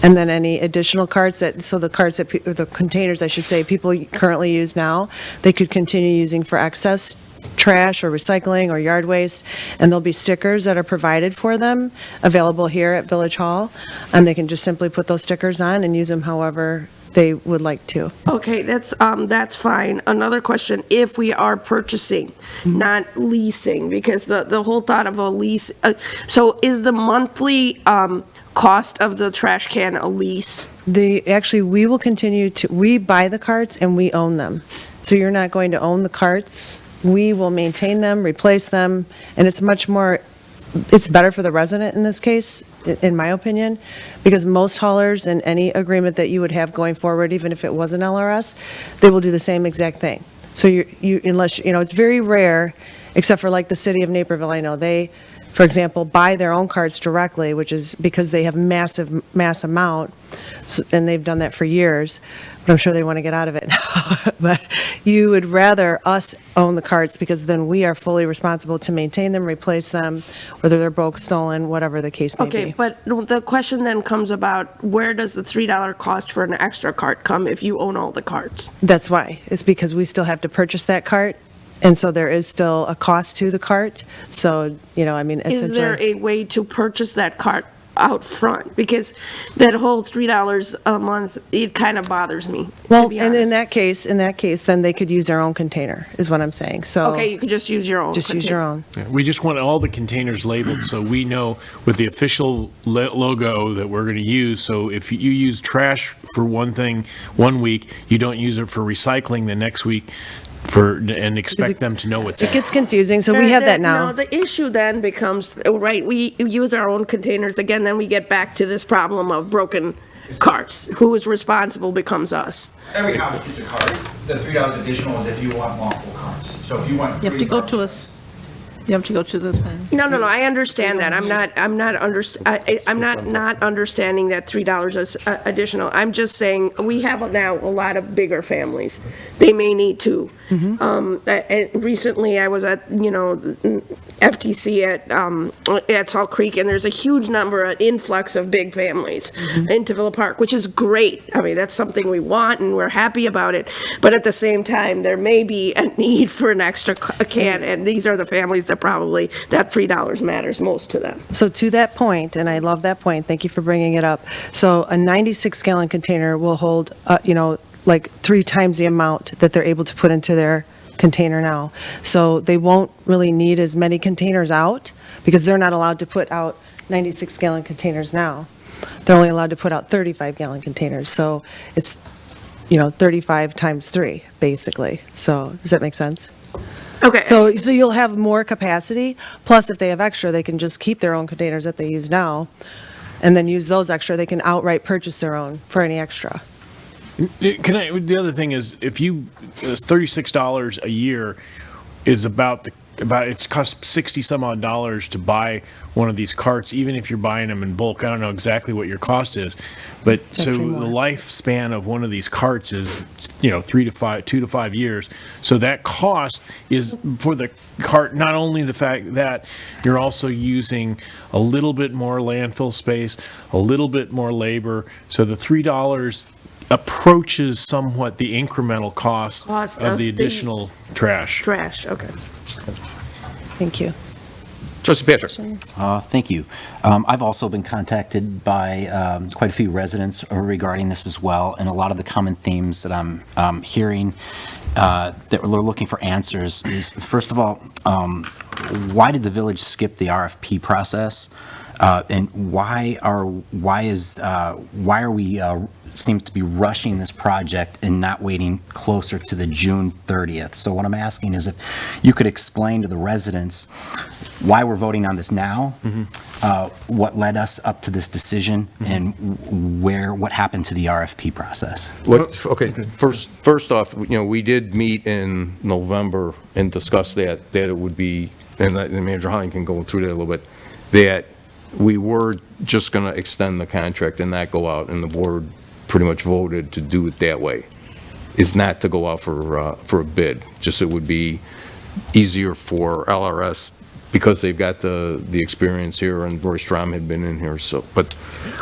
and then any additional carts so the carts that, or the containers, I should say, people currently use now, they could continue using for excess trash or recycling or yard waste, and there'll be stickers that are provided for them, available here at Village Hall, and they can just simply put those stickers on and use them however they would like to. Okay, that's fine. Another question, if we are purchasing, not leasing, because the whole thought of a lease, so is the monthly cost of the trash can a lease? Actually, we will continue we buy the carts and we own them. So you're not going to own the carts. We will maintain them, replace them, and it's much more, it's better for the resident in this case, in my opinion, because most haulers in any agreement that you would have going forward, even if it was an LRS, they will do the same exact thing. So unless, it's very rare, except for like the city of Naperville, I know, they, for example, buy their own carts directly, which is because they have mass amount, and they've done that for years, but I'm sure they want to get out of it now. But you would rather us own the carts, because then we are fully responsible to maintain them, replace them, whether they're broke, stolen, whatever the case may be. Okay, but the question then comes about, where does the $3 cost for an extra cart come if you own all the carts? That's why. It's because we still have to purchase that cart, and so there is still a cost to the cart. So, essentially. Is there a way to purchase that cart out front? Because that whole $3 a month, it kind of bothers me, to Well, be and in honest. that case, then they could use their own container, is what I'm saying. So. Okay, you could just use your own. Just use your own. Yeah, we just want all the containers labeled, so we know with the official logo that we're going to use. So if you use trash for one thing one week, you don't use it for recycling the next week and expect them to know what's in It it. gets confusing, so we have that now. No, the issue then becomes, right, we use our own containers, again, then we get back to this problem of broken carts. Who is responsible becomes us. Every house gets a cart. The $3 additional is if you want multiple carts. So if you want You have to three go carts- to us. You have to go to the thing. No, I understand that. I'm not understanding that $3 is additional. I'm just saying, we have now a lot of bigger families. They may need to. Recently, I was at, FTC at Salt Creek, and there's a huge an influx of big families into Villa Park, which is great. I mean, that's something we want, and we're happy about it. But at the same time, there may be a need for an extra can, and these are the families that probably, that $3 matters most to them. So to that point, and I love that point, thank you for bringing it up. So a 96-gallon container will hold, like 3 times the amount that they're able to put into their container now. So they won't really need as many containers out, because they're not allowed to put out 96-gallon containers now. They're only allowed to put out 35-gallon containers. So it's, 35 times 3, basically. So does that make sense? Okay. So you'll have more capacity, plus if they have extra, they can just keep their own containers that they use now, and then use those extra. They can outright purchase their own for any extra. The other thing is, if $36 a year is about it costs 60 some odd dollars to buy one of these carts, even if you're buying them in bulk. I don't know exactly what your cost is, but so the lifespan of one of these carts is 2 to 5 years. So that cost is for the cart, not only the fact that you're also using a little bit more landfill space, a little bit more labor. So the $3 approaches somewhat the incremental cost of the additional trash. Okay. Thank you. Trustee Patrick. Thank you. I've also been contacted by quite a few residents regarding this as well, and a lot of the common themes that I'm hearing that they're looking for answers is, first of all, why did the village skip the RFP process? And why are we seems to be rushing this project and not waiting closer to the June 30th. So what I'm asking is if you could explain to the residents why we're voting on this now, what led us up to this decision, and what happened to the RFP process. Okay, first off, we did meet in November and discuss that it would be, and Manager Holling can go through that a little bit, that we were just going to extend the contract and not go out, and the board pretty much voted to do it that way, is not to go out for a bid. Just it would be easier for LRS because they've got the experience here, and Roy Strom had been in here, so, but,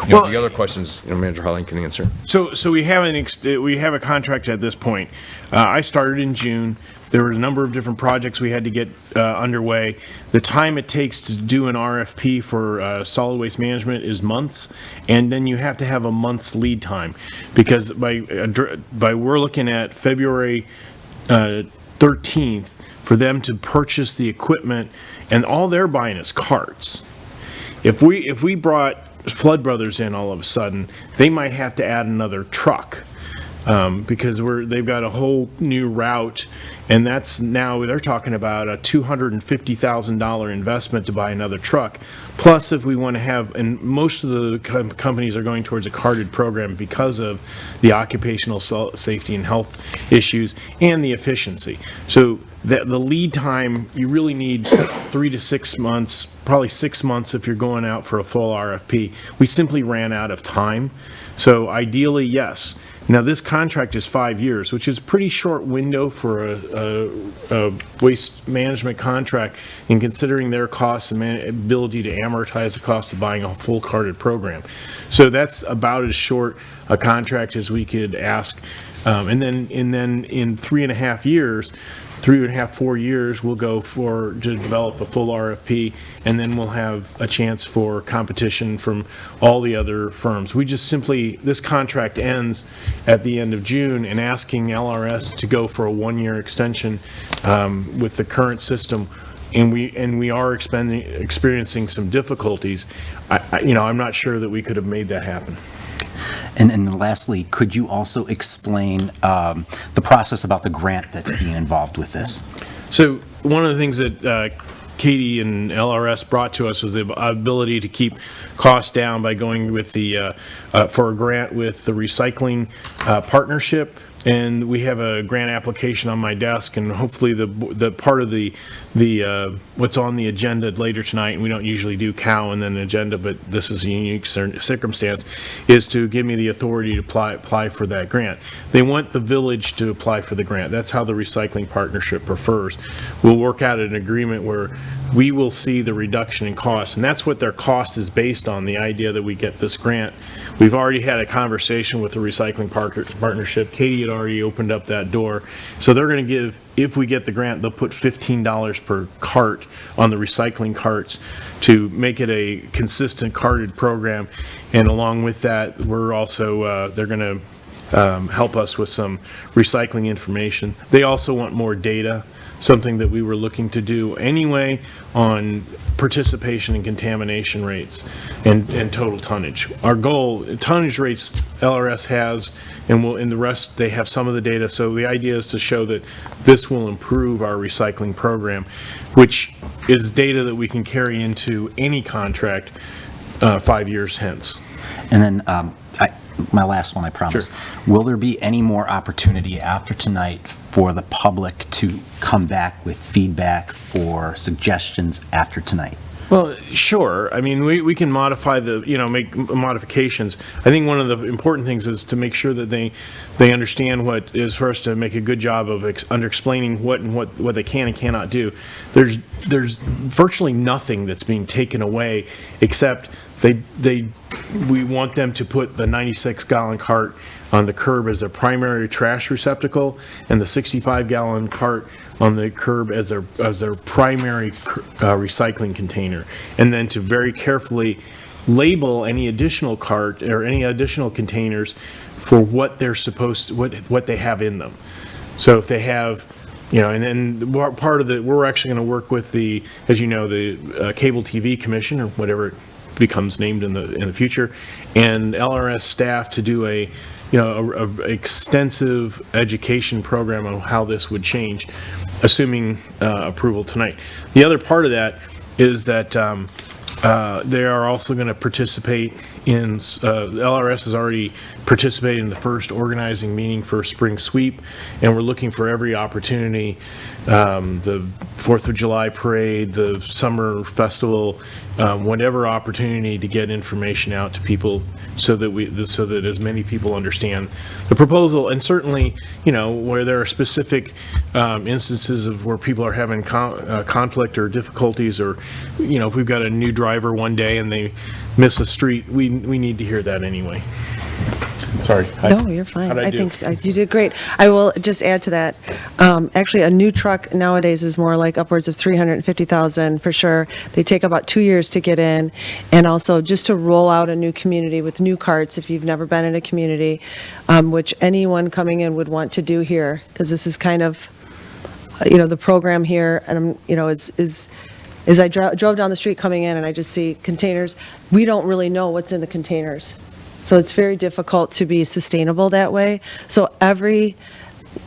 Well- the other questions, Manager Holling can answer. So we have we have a contract at this point. I started in June. There were a number of different projects we had to get underway. The time it takes to do an RFP for solid waste management is months, and then you have to have a month's lead time, because we're looking at February 13th for them to purchase the equipment, and all they're buying is carts. If we brought Flood Brothers in all of a sudden, they might have to add another truck. Because they've got a whole new route, and that's now, they're talking about a $250,000 investment to buy another truck. Plus, if we want to have, and most of the companies are going towards a carted program because of the occupational safety and health issues and the efficiency. So the lead time, you really need 3 to 6 months, probably 6 months if you're going out for a full RFP. We simply ran out of time. So ideally, yes. Now, this contract is 5 years, which is a pretty short window for a waste management contract, in considering their costs and ability to amortize the cost of buying a full carted program. So that's about as short a contract as we could ask. And then in 3.5 years, 4 years, we'll go to develop a full RFP, and then we'll have a chance for competition from all the other firms. We just simply, this contract ends at the end of June, and asking LRS to go for a 1-year extension with the current system, and we are experiencing some difficulties. I'm not sure that we could have made that happen. And lastly, could you also explain the process about the grant that's being involved with this? So one of the things that Katie and LRS brought to us was the ability to keep costs down by going with for a grant with the recycling partnership. And we have a grant application on my desk, and hopefully the part of the what's on the agenda later tonight, and we don't usually do COW and then an agenda, but this is a unique circumstance, is to give me the authority to apply for that grant. They want the village to apply for the grant. That's how the recycling partnership prefers. We'll work out an agreement where we will see the reduction in cost, and that's what their cost is based on, the idea that we get this grant. We've already had a conversation with the recycling partnership. Katie had already opened up that door. So they're going to give, if we get the grant, they'll put $15 per cart on the recycling carts to make it a consistent carted program. And along with that, we're also, they're going to help us with some recycling information. They also want more data, something that we were looking to do anyway, on participation and contamination rates and total tonnage. Our goal, tonnage rates LRS has, and the rest, they have some of the data. So the idea is to show that this will improve our recycling program, which is data that we can carry into any contract 5 years hence. And then my last one, I promise. Sure. Will there be any more opportunity after tonight for the public to come back with feedback or suggestions after tonight? Well, sure. I mean, we can modify make modifications. I think one of the important things is to make sure that they understand what is, for us to make a good job of explaining what they can and cannot do. There's virtually nothing that's being taken away, except we want them to put the 96-gallon cart on the curb as their primary trash receptacle, and the 65-gallon cart on the curb as their primary recycling container, and then to very carefully label any additional cart or any additional containers for what they're supposed to, what they have in them. So if they have, and then part of we're actually going to work with the, as you know, the Cable TV Commission, or whatever becomes named in the future, and LRS staff to do a extensive education program on how this would change, assuming approval tonight. The other part of that is that they are also going to participate in, LRS has already participated in the first organizing meeting for spring sweep, and we're looking for every opportunity, the 4th of July parade, the summer festival, whatever opportunity to get information out to people so that as many people understand the proposal. And certainly, where there are specific instances of where people are having conflict or difficulties, or, if we've got a new driver one day and they miss a street, we need to hear that anyway. Sorry. No, you're fine. How'd I do? think you did great. I will just add to that. Actually, a new truck nowadays is more like upwards of $350,000 for sure. They take about 2 years to get in, and also just to roll out a new community with new carts, if you've never been in a community, which anyone coming in would want to do here, because this is kind of, the program here, and as I drove down the street coming in and I just see containers, we don't really know what's in the containers. So it's very difficult to be sustainable that way. So every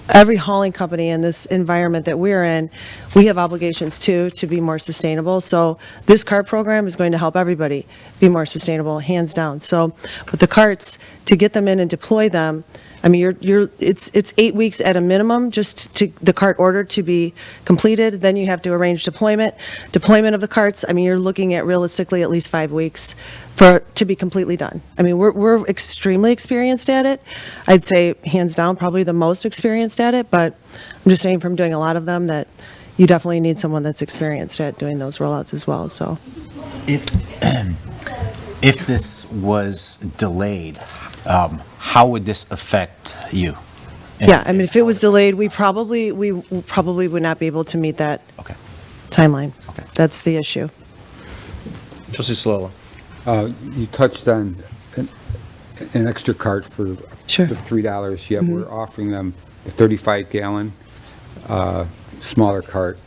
hauling company in this environment that we're in, we have obligations too to be more sustainable. So this cart program is going to help everybody be more sustainable, hands down. So with the carts, to get them in and deploy them, I mean, it's 8 weeks at a minimum just to the cart order to be completed. Then you have to arrange deployment of the carts. I mean, you're looking at realistically at least 5 weeks to be completely done. I mean, we're extremely experienced at it. I'd say hands down, probably the most experienced at it, but I'm just saying from doing a lot of them that you definitely need someone that's experienced at doing those rollouts as well, so. If this was delayed, how would this affect you? Yeah, I mean, if it was delayed, we probably would not be able to meet that Okay. timeline. Okay. That's the issue. Trustee Slala. You touched on an extra cart for Sure. the $3, yet we're offering them the 35-gallon smaller cart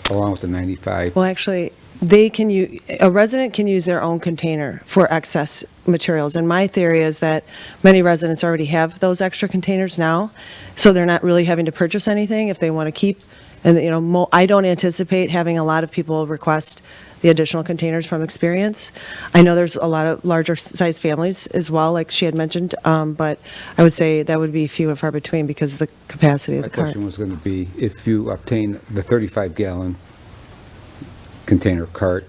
along with the 95. Well, actually, a resident can use their own container for excess materials. And my theory is that many residents already have those extra containers now, so they're not really having to purchase anything if they want to keep. And, I don't anticipate having a lot of people request the additional containers from experience. I know there's a lot of larger size families as well, like she had mentioned, but I would say that would be few and far between because of the capacity of My the cart. question was going to be, if you obtain the 35-gallon container cart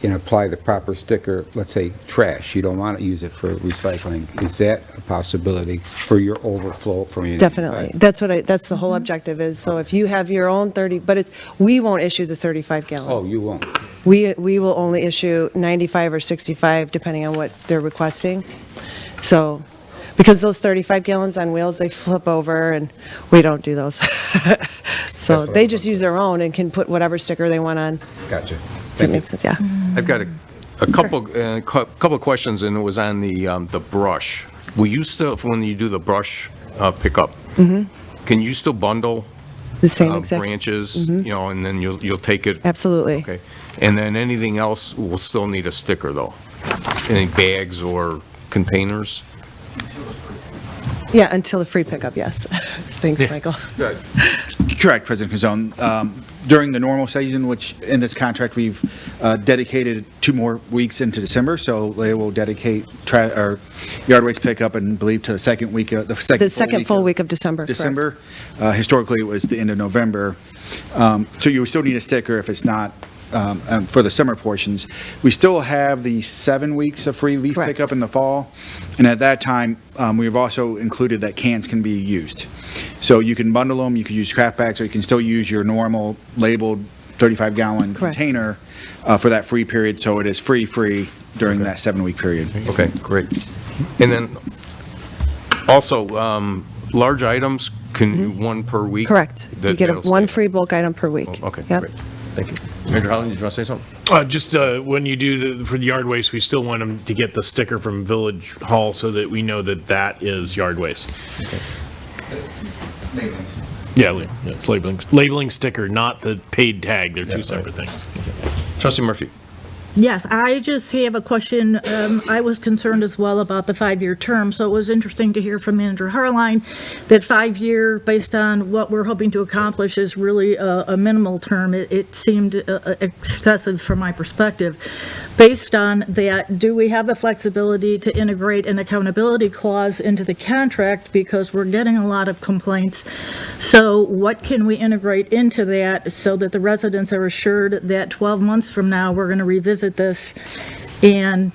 and apply the proper sticker, let's say trash, you don't want to use it for recycling, is that a possibility for your overflow from your 95? Definitely. That's the whole objective is, so if you have your own 30, but we won't issue the 35-gallon. Oh, you won't? We will only issue 95 or 65, depending on what they're requesting. So, because those 35 gallons on wheels, they flip over, and we don't do those. So what they I'm just use their own and can put whatever sticker they want on. Gotcha. Does that make sense? Yeah. I've got a couple of questions, and it was on the brush. Will you still, when you do the brush pickup, can you still bundle The same exact. branches, and then you'll take it? Absolutely. Okay. And then anything else will still need a sticker, though? Any bags or containers? Yeah, until the free pickup, yes. Thanks, Michael. Correct, President Kazone. During the normal season, which in this contract, we've dedicated 2 more weeks into December, so they will dedicate yard waste pickup and believe to the second week, the second Full week of December. correct. December. Historically, it was the end of November. So you would still need a sticker if it's not for the summer portions. We still have the 7 weeks of free leaf Correct. pickup in the fall. And at that time, we've also included that cans can be used. So you can bundle them, you can use craft bags, or you can still use your normal labeled 35-gallon Correct. container for that free period. So it is free during that 7-week period. Okay, great. And then also, large items, one per week? Correct. You get That'll one stay. free bulk item per week. Okay, Yep. great. Thank you. Manager Holland, did you want to say something? Just when you do for the yard waste, we still want them to get the sticker from Village Hall so that we know that that is yard waste. Yeah, it's labeling sticker, not the paid tag. They're two separate things. Trustee Murphy. Yes, I just have a question. I was concerned as well about the 5-year term, so it was interesting to hear from Manager Harline that 5-year, based on what we're hoping to accomplish, is really a minimal term. It seemed excessive from my perspective. Based on that, do we have the flexibility to integrate an accountability clause into the contract, because we're getting a lot of complaints? So what can we integrate into that so that the residents are assured that 12 months from now, we're going to revisit this and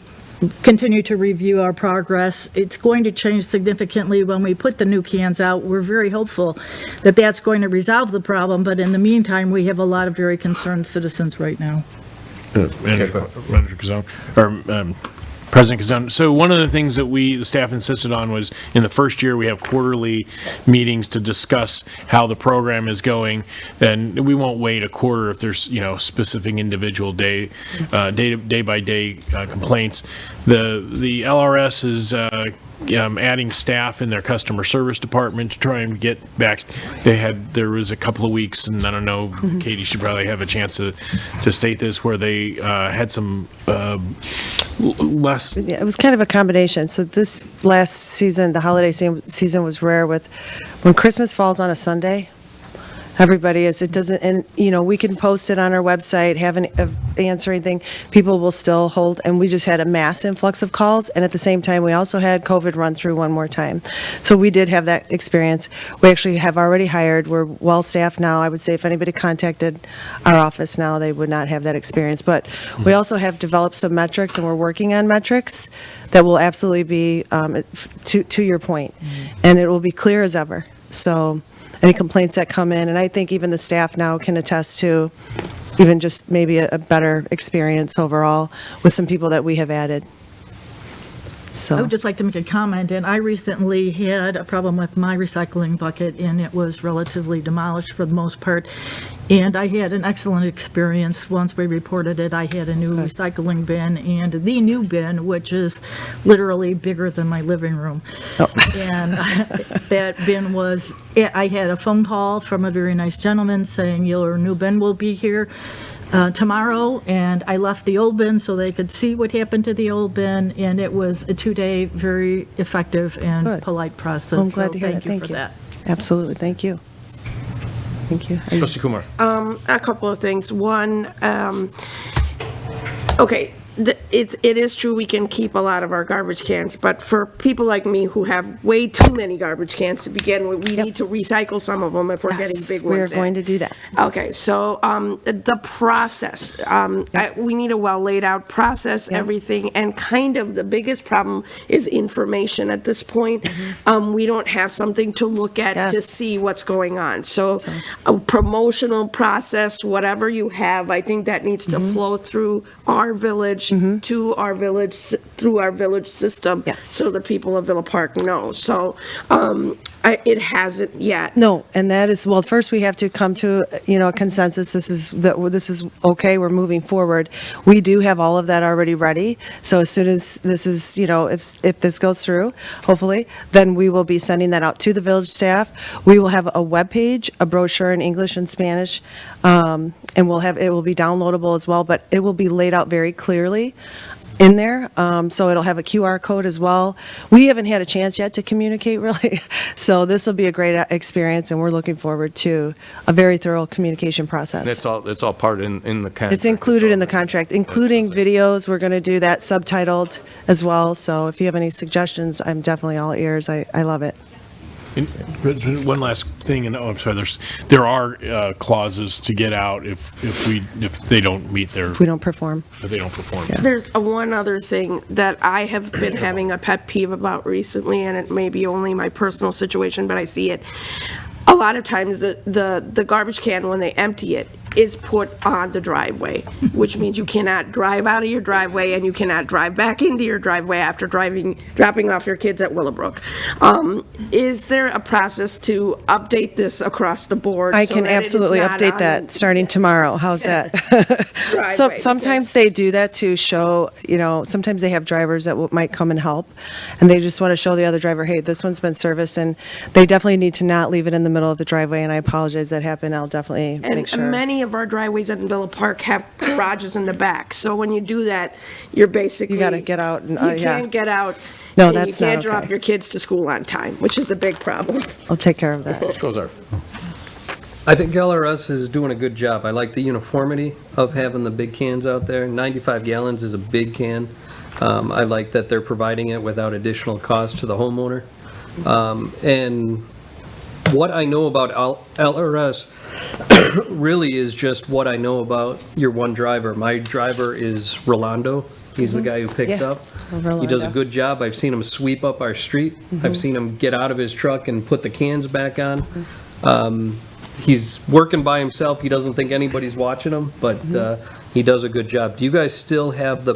continue to review our progress? It's going to change significantly when we put the new cans out. We're very hopeful that that's going to resolve the problem, but in the meantime, we have a lot of very concerned citizens right now. Manager Kazone, or President Kazone. So one of the things that the staff insisted on was, in the first year, we have quarterly meetings to discuss how the program is going, and we won't wait a quarter if there's, specific individual day by day complaints. The LRS is adding staff in their customer service department to try and get back. There was a couple of weeks, and I don't know, Katie should probably have a chance to state this, where they had some less. Yeah, it was kind of a combination. So this last season, the holiday season was rare when Christmas falls on a Sunday. Everybody is, it doesn't, and, we can post it on our website, have an answer anything, people will still hold, and we just had a mass influx of calls, and at the same time, we also had COVID run through one more time. So we did have that experience. We actually have already hired, we're well-staffed now. I would say if anybody contacted our office now, they would not have that experience. But we also have developed some metrics, and we're working on metrics that will absolutely be, to your point, and it will be clear as ever. So any complaints that come in, and I think even the staff now can attest to even just maybe a better experience overall with some people that we have added. I So, would just like to make a comment, and I recently had a problem with my recycling bucket, and it was relatively demolished for the most part, and I had an excellent experience. Once we reported it, I had a new recycling bin, and the new bin, which is literally bigger than my living room. And that bin I had a phone call from a very nice gentleman saying, your new bin will be here tomorrow, and I left the old bin so they could see what happened to the old bin, and it was a 2-day, very effective and Good. polite process. I'm glad to hear that. So thank you for that. Absolutely, thank you. Thank you. Trustee Kumar. A couple of things. One, okay, it is true we can keep a lot of our garbage cans, but for people like me who have way too many garbage cans to begin with, we need to recycle some of them if we're getting big ones. We're going to do that. Okay, so the process, we need a well-laid-out process, everything, and kind of the biggest problem is information at this point. We don't have something to look at to see what's going on. So a promotional process, whatever you have, I think that needs to flow through our village, to our village, through our village system, so the people of Villa Park know. So it hasn't yet. No, and that is, well, first we have to come to, a consensus. This is okay, we're moving forward. We do have all of that already ready. So as soon as this is, if this goes through, hopefully, then we will be sending that out to the village staff. We will have a webpage, a brochure in English and Spanish, and it will be downloadable as well, but it will be laid out very clearly in there, so it'll have a QR code as well. We haven't had a chance yet to communicate, really, so this will be a great experience, and we're looking forward to a very thorough communication process. That's all part in the contract. It's included in the contract, including videos. We're going to do that subtitled as well, so if you have any suggestions, I'm definitely all ears. I love it. One last thing, and I'm sorry, there are clauses to get out if they don't meet their. If we don't perform. If they don't perform. There's one other thing that I have been having a pet peeve about recently, and it may be only my personal situation, but I see it. A lot of times, the garbage can, when they empty it, is put on the driveway, which means you cannot drive out of your driveway and you cannot drive back into your driveway after dropping off your kids at Willowbrook. Is there a process to update this across the board? I so can that it is absolutely not update on that starting tomorrow. How's that? driveway? Sometimes they do that to show, sometimes they have drivers that might come and help, and they just want to show the other driver, hey, this one's been serviced, and they definitely need to not leave it in the middle of the driveway, and I apologize that happened. I'll definitely make sure. And many many of our driveways in Villa Park have garages in the back. So when you do that, you're basically. You gotta get out and, You yeah. can't get out. No, and that's you not can't drop okay. your kids to school on time, which is a big problem. I'll take care of that. Goes I think LRS is doing a good job. I like the uniformity of having the big cans out there. 95 gallons is a big can. I like that they're providing it without additional cost to the homeowner. And what I know about LRS really is just what I know about your one driver. My driver is Rolando. He's the guy who picks Yeah. up. He does a good job. I've seen him sweep up our street. I've seen him get out of his truck and put the cans back on. He's working by himself. He doesn't think anybody's watching him, but he does a good job. Do you guys still have the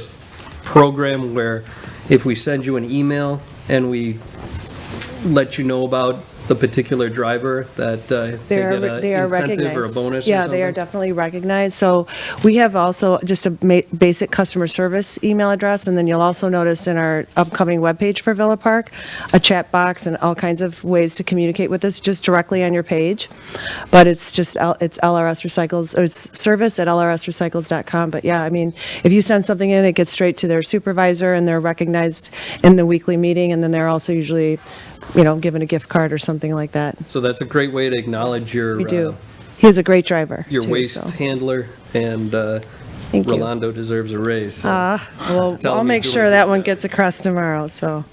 program where if we send you an email and we let you know about the particular driver, that they They get are an incentive recognized. or a bonus or Yeah, they are something? definitely recognized. So we have also just a basic customer service email address, and then you'll also notice in our upcoming webpage for Villa Park, a chat box and all kinds of ways to communicate with us just directly on your page. But it's just, it's LRS Recycles, or it's service@lrsrecycles.com. But yeah, I mean, if you send something in, it gets straight to their supervisor, and they're recognized in the weekly meeting, and then they're also usually, given a gift card or something like that. So that's a great way to acknowledge your, We do. He is a great driver. your too, waste so. handler, and Thank you. Rolando deserves a raise. so. Well, Tell I'll him make he's sure doing a that good one job. gets across tomorrow, so.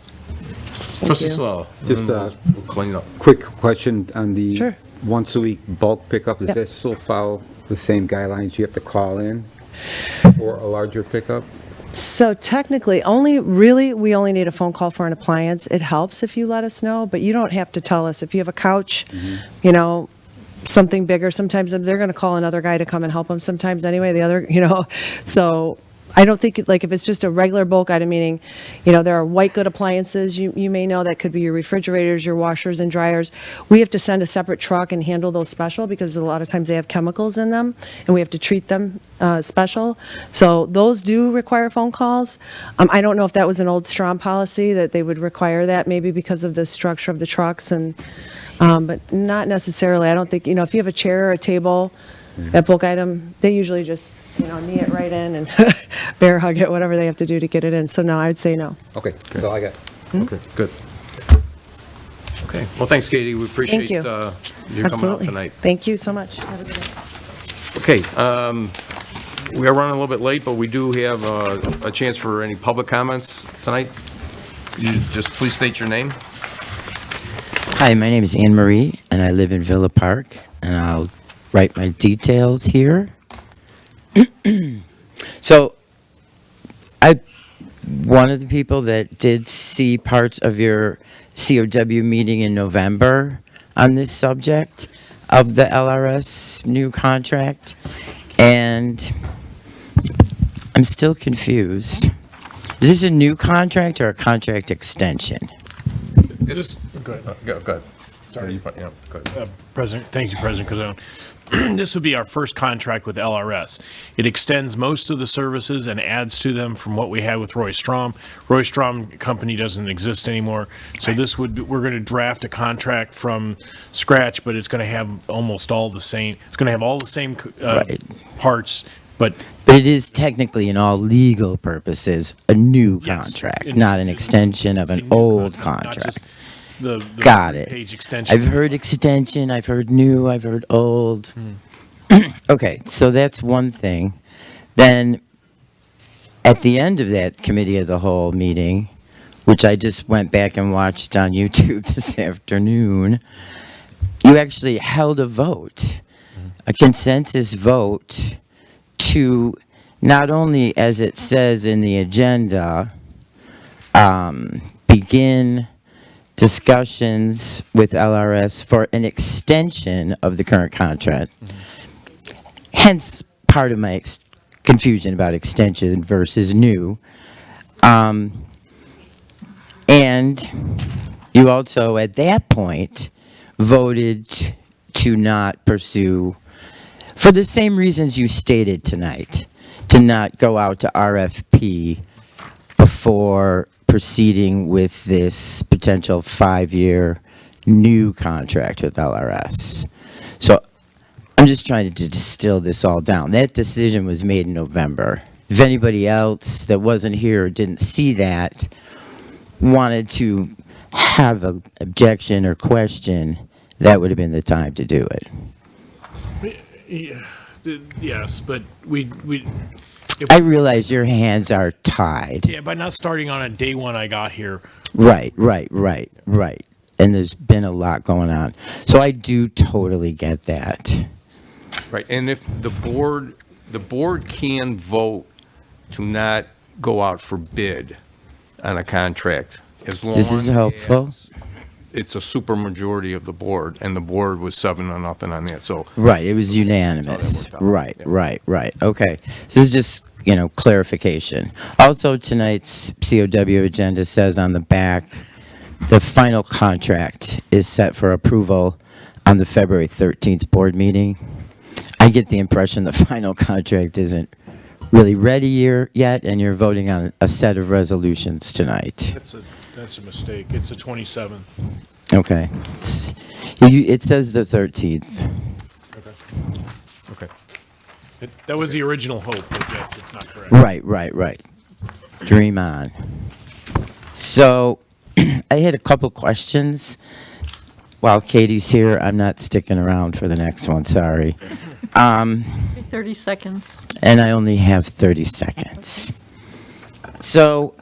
Trustee you. Slow. Just We'll clean it up. Quick question on the Sure. once-a-week bulk pickup. Does Yep. that still follow the same guidelines? You have to call in for a larger pickup? So technically, we only need a phone call for an appliance. It helps if you let us know, but you don't have to tell us. If you have a couch, something bigger, sometimes they're going to call another guy to come and help them sometimes anyway, so I don't think, if it's just a regular bulk item, meaning, there are white good appliances, you may know that could be your refrigerators, your washers and dryers. We have to send a separate truck and handle those special because a lot of times they have chemicals in them and we have to treat them special. So those do require phone calls. I don't know if that was an old Strom policy that they would require that, maybe because of the structure of the trucks but not necessarily. I don't think, if you have a chair or a table, that bulk item, they usually just, knee it right in and bear hug it, whatever they have to do to get it in. So no, I'd say no. Okay, that's all I got. Okay, good. Okay, well, thanks, Katie. We appreciate you. you coming out Absolutely. tonight. Thank you so much. Have a good day. Okay, we are running a little bit late, but we do have a chance for any public comments tonight. You just please state your name. Hi, my name is Anne Marie, and I live in Villa Park, and I'll write my details here. So, I'm one of the people that did see parts of your COW meeting in November on this subject of the LRS new contract, and I'm still confused. Is this a new contract or a contract extension? Go ahead. Go ahead. Sorry, go ahead. President, thank you, President Cazone. This would be our first contract with LRS. It extends most of the services and adds to them from what we had with Roy Strom. Roy Strom Company doesn't exist anymore, so we're going to draft a contract from scratch, but it's going to have almost all the same. It's going to have all the same Right. parts, but But it is technically, in all legal purposes, a new Yes. contract, not an extension of an old not contract. just the Got it. page extension. I've heard extension, I've heard new, I've heard old. Okay, so that's one thing. Then, at the end of that committee of the whole meeting, which I just went back and watched on YouTube this afternoon, you actually held a vote, a consensus vote, to not only, as it says in the agenda, begin discussions with LRS for an extension of the current contract. Hence, part of my confusion about extension versus new. And you also, at that point, voted to not pursue, for the same reasons you stated tonight, to not go out to RFP before proceeding with this potential 5-year new contract with LRS. So I'm just trying to distill this all down. That decision was made in November. If anybody else that wasn't here or didn't see that wanted to have an objection or question, that would have been the time to do it. Yes, but we, I realize your hands are tied. yeah, by not starting on a day one I got here. Right. And there's been a lot going on. So I do totally get that. Right, and if the board can vote to not go out for bid on a contract, as long This is helpful. as it's a supermajority of the board, and the board was 7-0 on that, so. Right, it was unanimous. That's how that worked out. Right. Okay. So this is just, clarification. Also, tonight's COW agenda says on the back, the final contract is set for approval on the February 13th board meeting. I get the impression the final contract isn't really ready yet, and you're voting on a set of resolutions tonight. That's a mistake. It's the 27th. Okay. It says the 13th. Okay. That was the original hope, but yes, it's not correct. Right. Dream on. So, I had a couple questions. While Katie's here, I'm not sticking around for the next one, sorry. 30 seconds. And I only have 30 seconds. So,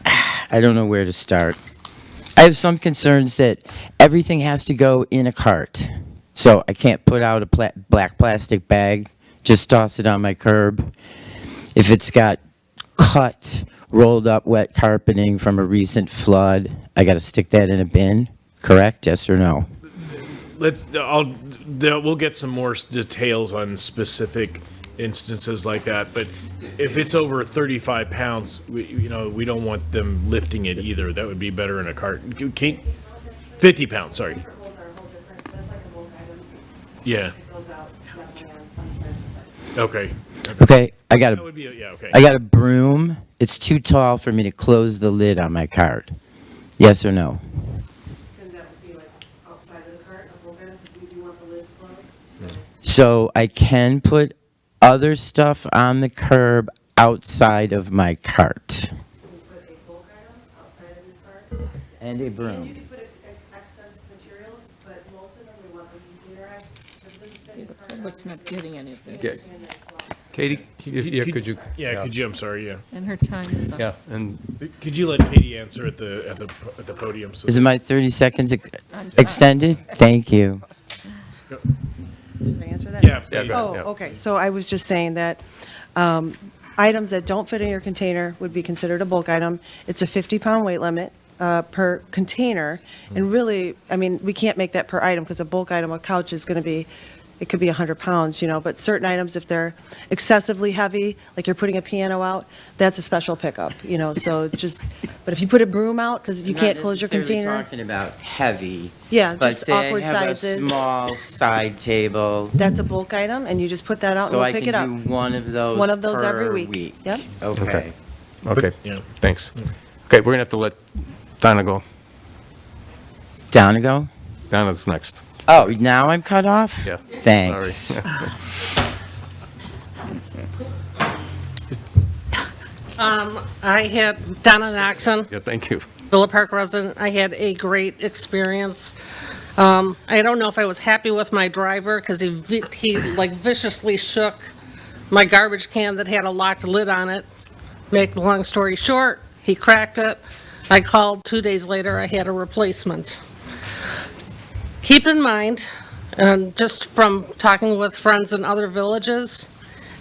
I don't know where to start. I have some concerns that everything has to go in a cart. So I can't put out a black plastic bag, just toss it on my curb. If it's got cut, rolled up wet carpeting from a recent flood, I got to stick that in a bin, correct? Yes or no? We'll get some more details on specific instances like that, but if it's over 35 pounds, we don't want them lifting it either. That would be better in a cart. 50 pounds, sorry. Yeah. Okay. Okay, I got That would be, yeah, okay. I got a broom. It's too tall for me to close the lid on my cart. Yes or no? Then that would be like outside of the cart, a whole bit, because we do want the lids closed. So I can put other stuff on the curb outside of my cart. Put a bulk item outside of your cart. And a And you broom. can put excess materials, but most of them we want them containerized. If it doesn't fit in the cart, What's not getting any of this? Yeah. Katie, could you? Yeah, could you, I'm sorry, yeah. And her time is up. Yeah, and Could you let Katie answer at the podium? So Is my 30 seconds I'm sorry. extended? Thank you. Should I answer that? Yeah, Yeah, please. go. Oh, okay, so I was just saying that items that don't fit in your container would be considered a bulk item. It's a 50-pound weight limit per container, and really, I mean, we can't make that per item, because a bulk item, a couch is going to be, it could be 100 pounds, but certain items, if they're excessively heavy, like you're putting a piano out, that's a special pickup, so it's just, but if you put a broom out, because you can't close your container. I'm not necessarily talking about heavy. Yeah, But just say I awkward have a sizes. small side table, That's a bulk item, and you just put that out and so we'll I pick it up. can do one of those One of those every per week. Yep. Okay. okay, Yeah. thanks. Okay, we're gonna have to let Donna go. Down to go? Donna's next. Oh, now I'm cut off? Yeah. Thanks. Sorry. I had Donna Knoxon, Yeah, thank you. Villa Park resident. I had a great experience. I don't know if I was happy with my driver because he like viciously shook my garbage can that had a locked lid on it. Make the long story short, he cracked it. I called 2 days later, I had a replacement. Keep in mind, and just from talking with friends in other villages,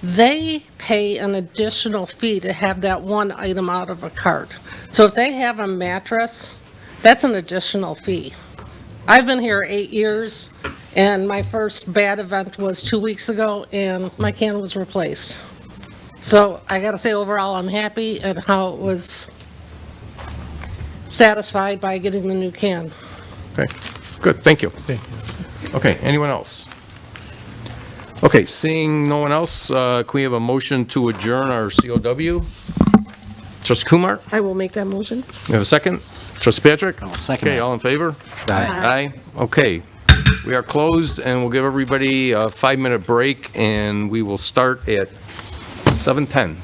they pay an additional fee to have that one item out of a cart. So if they have a mattress, that's an additional fee. I've been here 8 years, and my first bad event was 2 weeks ago, and my can was replaced. So I gotta say, overall, I'm happy at how it was satisfied by getting the new can. Okay, good, thank you. Okay, anyone else? Okay, seeing no one else, can we have a motion to adjourn our COW? Trustee Kumar, I will make that motion. we have a second? Trustee Patrick? I'll second Okay, that. all in favor? Aye. Aye, okay. We are closed, and we'll give everybody a 5-minute break, and we will start at 7:10.